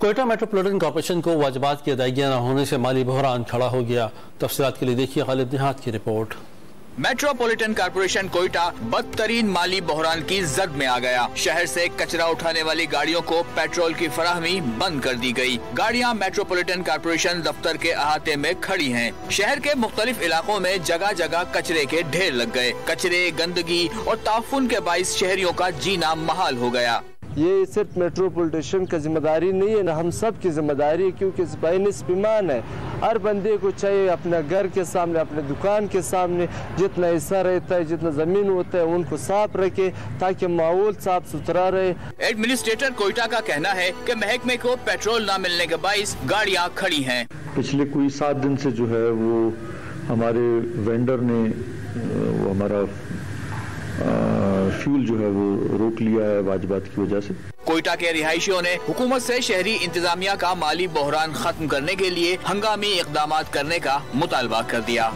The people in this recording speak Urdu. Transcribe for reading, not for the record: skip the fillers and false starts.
کوئٹہ میٹروپولیٹن کارپوریشن کو واجبات کی ادائیگیاں نہ ہونے سے مالی بحران کھڑا ہو گیا۔ تفصیلات کے لیے دیکھیے غالب نہاد کی رپورٹ۔ میٹروپولیٹن کارپوریشن کوئٹہ بدترین مالی بحران کی زد میں آ گیا۔ شہر سے کچرا اٹھانے والی گاڑیوں کو پیٹرول کی فراہمی بند کر دی گئی۔ گاڑیاں میٹروپولیٹن کارپوریشن دفتر کے احاطے میں کھڑی ہیں۔ شہر کے مختلف علاقوں میں جگہ جگہ کچرے کے ڈھیر لگ گئے۔ کچرے، گندگی اور تعفن کے باعث شہریوں کا جینا محال ہو گیا۔ یہ صرف میٹروپولیٹن کا ذمہ داری نہیں ہے، ہم سب کی ذمہ داری ہے، کیونکہ سپاہی نصف ایمان ہے۔ ہر بندے کو چاہیے اپنے گھر کے سامنے، اپنے دکان کے سامنے جتنا حصہ رہتا ہے، جتنا زمین ہوتا ہے، ان کو صاف رکھے تاکہ ماحول صاف ستھرا رہے۔ ایڈمنسٹریٹر کوئٹہ کا کہنا ہے کہ محکمے کو پیٹرول نہ ملنے کے باعث گاڑیاں کھڑی ہیں۔ پچھلے کوئی 7 دن سے جو ہے وہ ہمارے وینڈر نے وہ ہمارا فیول جو ہے وہ روک لیا ہے واجبات کی وجہ سے۔ کوئٹہ کے رہائشیوں نے حکومت سے شہری انتظامیہ کا مالی بحران ختم کرنے کے لیے ہنگامی اقدامات کرنے کا مطالبہ کر دیا۔